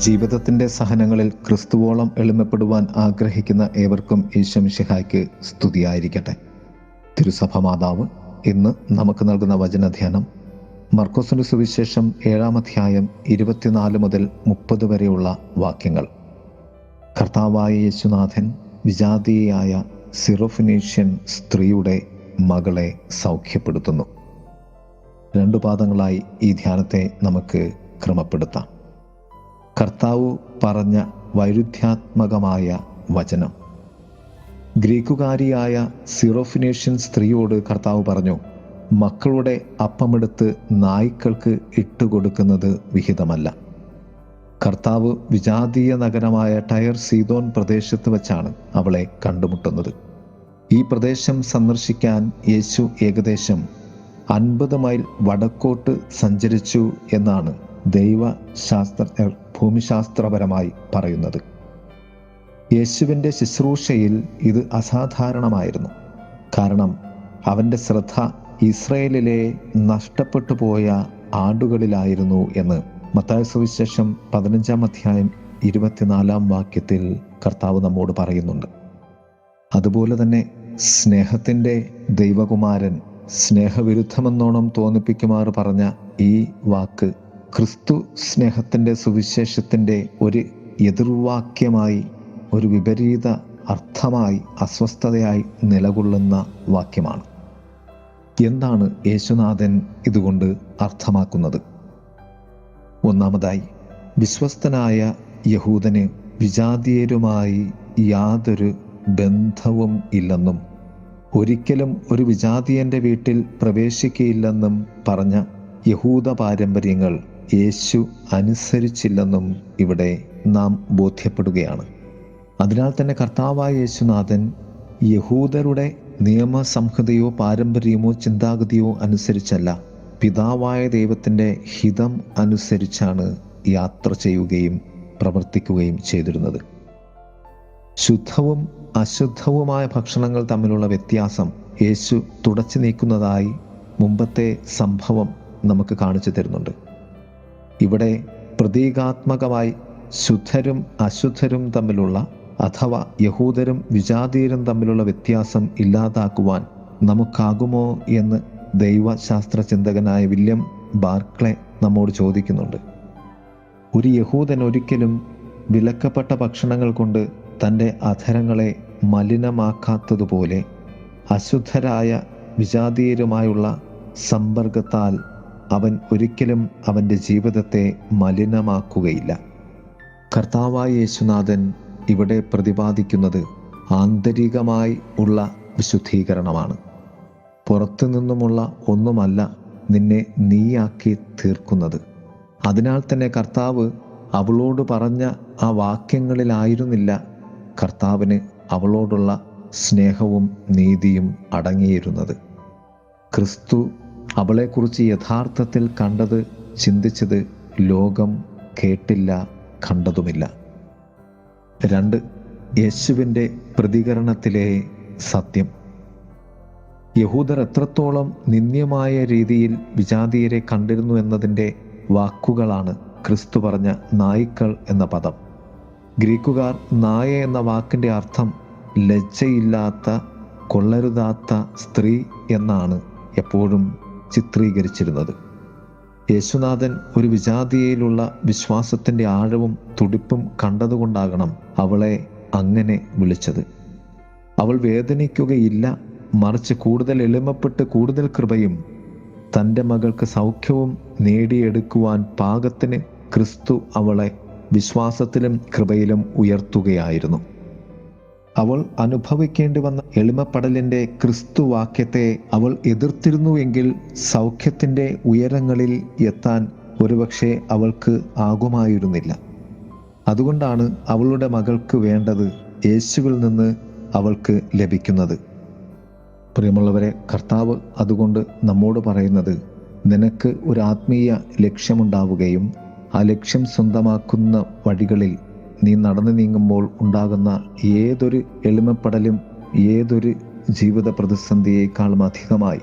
ജീവിതത്തിൻ്റെ സഹനങ്ങളിൽ ക്രിസ്തുവോളം എളിമപ്പെടുവാൻ ആഗ്രഹിക്കുന്ന ഏവർക്കും ഈശോ മിശിഹായ്ക്ക് സ്തുതിയായിരിക്കട്ടെ. തിരുസഭ മാതാവ് ഇന്ന് നമുക്ക് നൽകുന്ന വചനധ്യാനം മർക്കോസിന്റെ സുവിശേഷം 7-ാം അധ്യായം 24 മുതൽ 30 വരെയുള്ള വാക്യങ്ങൾ. കർത്താവായ യേശുനാഥൻ വിജാതീയായ സിറോഫിനീഷ്യൻ സ്ത്രീയുടെ മകളെ സൗഖ്യപ്പെടുത്തുന്നു. 2 പാദങ്ങളായി ഈ ധ്യാനത്തെ നമുക്ക് ക്രമപ്പെടുത്താം. കർത്താവ് പറഞ്ഞ വൈരുദ്ധ്യാത്മകമായ വചനം. ഗ്രീക്കുകാരിയായ സിറോഫിനേഷ്യൻ സ്ത്രീയോട് കർത്താവ് പറഞ്ഞു, മക്കളുടെ അപ്പമെടുത്ത് നായ്ക്കൾക്ക് ഇട്ടുകൊടുക്കുന്നത് വിഹിതമല്ല. കർത്താവ് വിജാതീയ നഗരമായ ടയർ സീദോൻ പ്രദേശത്ത് വച്ചാണ് അവളെ കണ്ടുമുട്ടുന്നത്. ഈ പ്രദേശം സന്ദർശിക്കാൻ യേശു ഏകദേശം 50 മൈൽ വടക്കോട്ട് സഞ്ചരിച്ചു എന്നാണ് ദൈവശാസ്ത്രജ്ഞർ ഭൂമിശാസ്ത്രപരമായി പറയുന്നത്. യേശുവിൻ്റെ ശുശ്രൂഷയിൽ ഇത് അസാധാരണമായിരുന്നു. കാരണം അവൻ്റെ ശ്രദ്ധ ഇസ്രായേലിലെ നഷ്ടപ്പെട്ടു പോയ ആടുകളിലായിരുന്നു എന്ന് മത്തായി സുവിശേഷം 15-ാം അധ്യായം 24-ാം വാക്യത്തിൽ കർത്താവ് നമ്മോട് പറയുന്നുണ്ട്. അതുപോലെ തന്നെ സ്നേഹത്തിൻ്റെ ദൈവകുമാരൻ സ്നേഹവിരുദ്ധമെന്നോണം തോന്നിപ്പിക്കുമാർ പറഞ്ഞ ഈ വാക്ക് ക്രിസ്തു സ്നേഹത്തിൻ്റെ സുവിശേഷത്തിൻ്റെ ഒരു എതിർവാക്യമായി, ഒരു വിപരീത അർത്ഥമായി, അസ്വസ്ഥതയായി നിലകൊള്ളുന്ന വാക്യമാണ്. എന്താണ് യേശുനാഥൻ ഇതുകൊണ്ട് അർത്ഥമാക്കുന്നത്? ഒന്നാമതായി, വിശ്വസ്തനായ യഹൂദന് വിജാതീയരുമായി യാതൊരു ബന്ധവും ഇല്ലെന്നും ഒരിക്കലും ഒരു വിജാതീയൻ്റെ വീട്ടിൽ പ്രവേശിക്കുകയില്ലെന്നും പറഞ്ഞ യഹൂദ പാരമ്പര്യങ്ങൾ യേശു അനുസരിച്ചില്ലെന്നും ഇവിടെ നാം ബോധ്യപ്പെടുകയാണ്. അതിനാൽ തന്നെ കർത്താവായ യേശുനാഥൻ യഹൂദരുടെ നിയമസംഹിതയോ പാരമ്പര്യമോ ചിന്താഗതിയോ അനുസരിച്ചല്ല, പിതാവായ ദൈവത്തിൻ്റെ ഹിതം അനുസരിച്ചാണ് യാത്ര ചെയ്യുകയും പ്രവർത്തിക്കുകയും ചെയ്തിരുന്നത്. ശുദ്ധവും അശുദ്ധവുമായ ഭക്ഷണങ്ങൾ തമ്മിലുള്ള വ്യത്യാസം യേശു തുടച്ചു നീക്കുന്നതായി മുമ്പത്തെ സംഭവം നമുക്ക് കാണിച്ചു തരുന്നുണ്ട്. ഇവിടെ പ്രതീകാത്മകമായി ശുദ്ധരും അശുദ്ധരും തമ്മിലുള്ള, അഥവാ യഹൂദരും വിജാതീയരും തമ്മിലുള്ള വ്യത്യാസം ഇല്ലാതാക്കുവാൻ നമുക്കാകുമോ എന്ന് ദൈവശാസ്ത്ര ചിന്തകനായ വില്യം ബാർക്ലെ നമ്മോട് ചോദിക്കുന്നുണ്ട്. ഒരു യഹൂദൻ ഒരിക്കലും വിലക്കപ്പെട്ട ഭക്ഷണങ്ങൾ കൊണ്ട് തൻ്റെ അധരങ്ങളെ മലിനമാക്കാത്തതുപോലെ അശുദ്ധരായ വിജാതീയരുമായുള്ള സമ്പർക്കത്താൽ അവൻ ഒരിക്കലും അവൻ്റെ ജീവിതത്തെ മലിനമാക്കുകയില്ല. കർത്താവായ യേശുനാഥൻ ഇവിടെ പ്രതിപാദിക്കുന്നത് ആന്തരികമായി ഉള്ള വിശുദ്ധീകരണമാണ്. പുറത്തു നിന്നുമുള്ള ഒന്നുമല്ല നിന്നെ നീയാക്കി തീർക്കുന്നത്. അതിനാൽ തന്നെ കർത്താവ് അവളോട് പറഞ്ഞ ആ വാക്യങ്ങളിലായിരുന്നില്ല കർത്താവിന് അവളോടുള്ള സ്നേഹവും നീതിയും അടങ്ങിയിരുന്നത്. ക്രിസ്തു അവളെക്കുറിച്ച് യഥാർത്ഥത്തിൽ കണ്ടത്, ചിന്തിച്ചത് ലോകം കേട്ടില്ല, കണ്ടതുമില്ല. 2, യേശുവിൻ്റെ പ്രതികരണത്തിലെ സത്യം. യഹൂദർ എത്രത്തോളം നിന്ദ്യമായ രീതിയിൽ വിജാതീയരെ കണ്ടിരുന്നു എന്നതിൻ്റെ വാക്കുകളാണ് ക്രിസ്തു പറഞ്ഞ നായ്ക്കൾ എന്ന പദം. ഗ്രീക്കുകാർ നായ എന്ന വാക്കിൻ്റെ അർത്ഥം ലജ്ജയില്ലാത്ത, കൊള്ളരുതാത്ത സ്ത്രീ എന്നാണ് എപ്പോഴും ചിത്രീകരിച്ചിരുന്നത്. യേശുനാഥൻ ഒരു വിജാതീയയിലുള്ള വിശ്വാസത്തിൻ്റെ ആഴവും തുടിപ്പും കണ്ടതുകൊണ്ടാകണം അവളെ അങ്ങനെ വിളിച്ചത്. അവൾ വേദനിക്കുകയില്ല, മറിച്ച് കൂടുതൽ എളിമപ്പെട്ട് കൂടുതൽ കൃപയും തൻ്റെ മകൾക്ക് സൗഖ്യവും നേടിയെടുക്കുവാൻ പാകത്തിന് ക്രിസ്തു അവളെ വിശ്വാസത്തിലും കൃപയിലും ഉയർത്തുകയായിരുന്നു. അവൾ അനുഭവിക്കേണ്ടി വന്ന എളിമപ്പെടലിൻ്റെ ക്രിസ്തു വാക്യത്തെ അവൾ എതിർത്തിരുന്നുവെങ്കിൽ സൗഖ്യത്തിൻ്റെ ഉയരങ്ങളിൽ എത്താൻ ഒരുപക്ഷെ അവൾക്ക് ആകുമായിരുന്നില്ല. അതുകൊണ്ടാണ് അവളുടെ മകൾക്ക് വേണ്ടത് യേശുവിൽ നിന്ന് അവൾക്ക് ലഭിക്കുന്നത്. പ്രിയമുള്ളവരെ, കർത്താവ് അതുകൊണ്ട് നമ്മോട് പറയുന്നത്, നിനക്ക് ഒരു ആത്മീയ ലക്ഷ്യമുണ്ടാവുകയും ആ ലക്ഷ്യം സ്വന്തമാക്കുന്ന വഴികളിൽ നീ നടന്നു നീങ്ങുമ്പോൾ ഉണ്ടാകുന്ന ഏതൊരു എളിമപ്പെടലും ഏതൊരു ജീവിത പ്രതിസന്ധിയേക്കാളും അധികമായി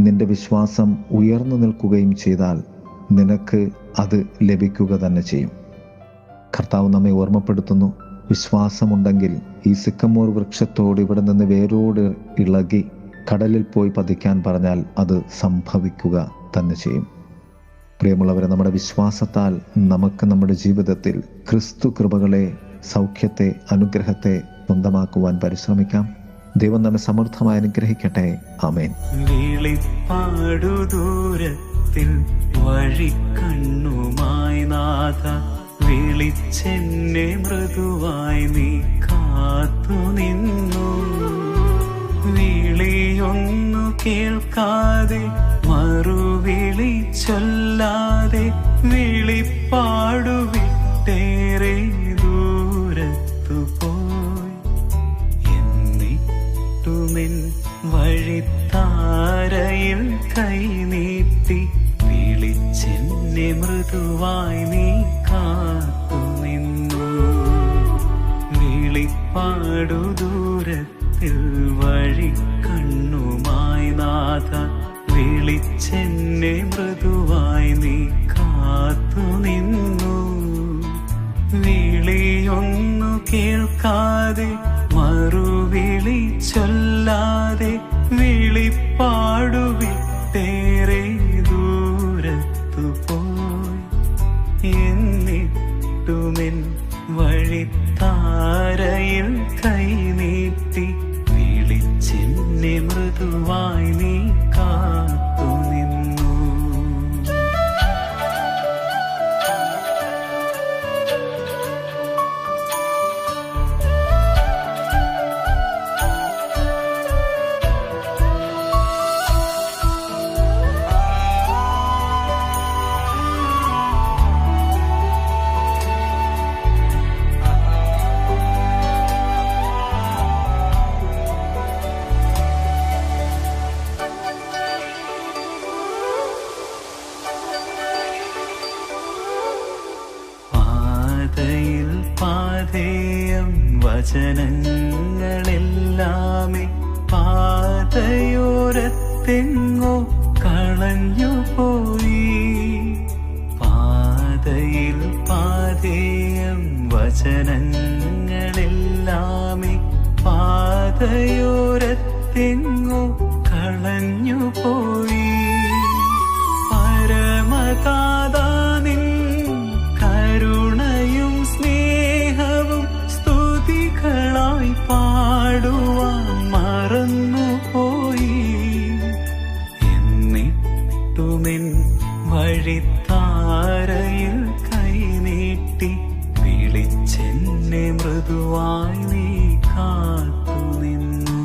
നിന്റെ വിശ്വാസം ഉയർന്നു നിൽക്കുകയും ചെയ്താൽ നിനക്ക് അത് ലഭിക്കുക തന്നെ ചെയ്യും. കർത്താവ് നമ്മെ ഓർമ്മപ്പെടുത്തുന്നു, വിശ്വാസമുണ്ടെങ്കിൽ ഈ സിക്കമോർ വൃക്ഷത്തോട് ഇവിടെ നിന്ന് വേരോട് ഇളകി കടലിൽ പോയി പതിക്കാൻ പറഞ്ഞാൽ അത് സംഭവിക്കുക തന്നെ ചെയ്യും. പ്രിയമുള്ളവരെ, നമ്മുടെ വിശ്വാസത്താൽ നമുക്ക് നമ്മുടെ ജീവിതത്തിൽ ക്രിസ്തു കൃപകളെ, സൗഖ്യത്തെ, അനുഗ്രഹത്തെ സ്വന്തമാക്കുവാൻ പരിശ്രമിക്കാം. ദൈവം നമ്മെ സമൃദ്ധമായി അനുഗ്രഹിക്കട്ടെ. ആമേൻ. വിളിപ്പാടു ദൂരത്തിൽ വഴിക്കണ്ണുമായി നാഥ, വിളിച്ചെന്നെ മൃദുവായി നീ കാത്തു നിന്നു. വിളിയൊന്നു കേൾക്കാതെ മറുവിളി ചൊല്ലാതെ വിളിപ്പാടു വിട്ടേറെ ദൂരത്തു പോയി. എന്നിട്ടുമെൻ വഴിത്താരയിൽ കൈനീട്ടി വിളിച്ചെന്നെ മൃദുവായി നീ കാത്തു നിന്നു. വിളിപ്പാടു ദൂരത്തിൽ വഴിക്കണ്ണുമായി നാഥ, വിളിച്ചെന്നെ മൃദുവായി നീ കാത്തു നിന്നു. വിളിയൊന്നു കേൾക്കാതെ മറുവിളി ചൊല്ലാതെ വിളിപ്പാടു വിട്ടേറെ ദൂരത്തു പോയി. എന്നിട്ടുമെൻ വഴിത്താരയിൽ കൈനീട്ടി വിളിച്ചെന്നെ മൃദുവായി നീ കാത്തു നിന്നു. പാതേയം വചനങ്ങളെല്ലാമേ പാതയോരത്തെങ്ങോ കളഞ്ഞുപോയി. പാതയിൽ പാതേയം വചനങ്ങളെല്ലാമേ പാതയോരത്തെങ്ങോ കളഞ്ഞുപോയി. പരമതാതാ നിൻ കരുണയും സ്നേഹവും സ്തുതികളായി പാടുവാൻ മറന്നുപോയി. എന്നിട്ടുമെൻ വഴിത്താരയിൽ കൈനീട്ടി വിളിച്ചെന്നെ മൃദുവായി നീ കാത്തു നിന്നു.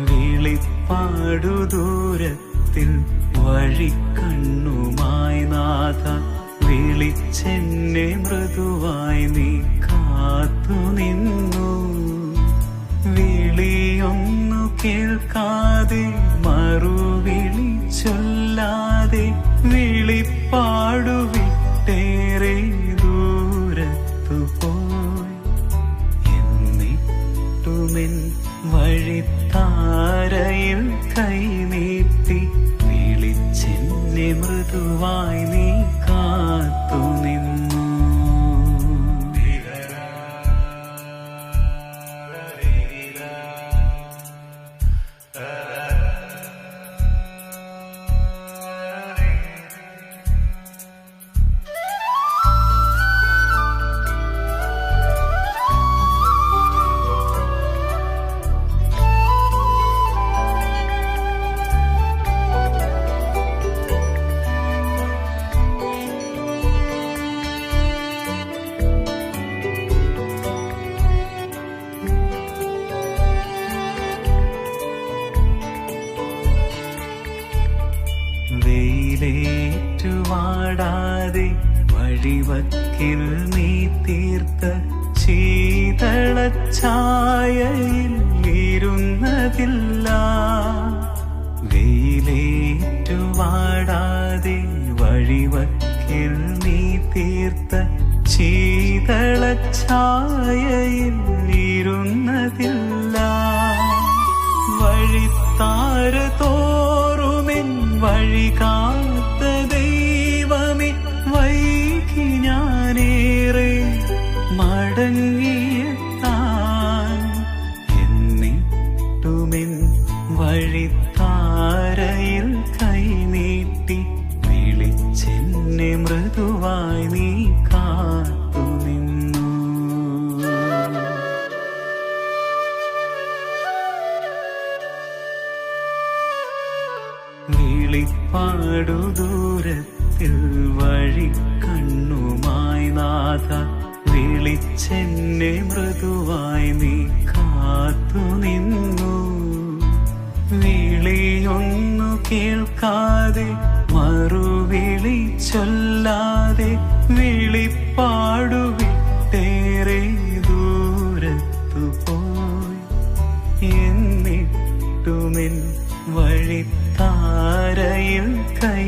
വിളിപ്പാടു ദൂരത്തിൽ വഴിക്കണ്ണുമായി നാഥ, വിളിച്ചെന്നെ മൃദുവായി നീ കാത്തു നിന്നു. വിളിയൊന്നു കേൾക്കാതെ മറുവിളി ചൊല്ലാതെ വിളിപ്പാടു വിട്ടേറെ ദൂരത്തു പോയി. എന്നിട്ടുമെൻ വഴിത്താരയിൽ കൈനീട്ടി വിളിച്ചെന്നെ മൃദുവായി നീ കാത്തു നിന്നു. വെയിലേറ്റുവാടാതെ വഴിവക്കിൽ നീ തീർത്ത ശീതളഛായയിൽ ഇരുന്നതില്ല. വെയിലേറ്റുവാടാതെ വഴിവക്കിൽ നീ തീർത്ത ശീതളഛായയിൽ ഇരുന്നതില്ല. വഴിത്താര വഴി കാത്ത ദൈവമേ, വൈകി ഞാനേറെ മടങ്ങിയെത്താൻ. എന്നിട്ടുമെൻ വഴിത്താരയിൽ കൈനീട്ടി വിളിച്ചെന്നെ മൃദുവായി നീ കാത്തുനിന്നു. വിളിപ്പാടു ദൂരത്തിൽ വഴി കണ്ണുമായി നാഥ, വിളിച്ചെന്നെ മൃദുവായി നീ കാത്തുനിന്നു. വിളിയൊന്നു കേൾക്കാതെ മറുവിളി ചൊല്ലാതെ വിളിപ്പാടുവിട്ടേറെ ദൂരത്തു പോയി. എന്നിട്ടുമെൻ വഴിത്താരയിൽ കൈ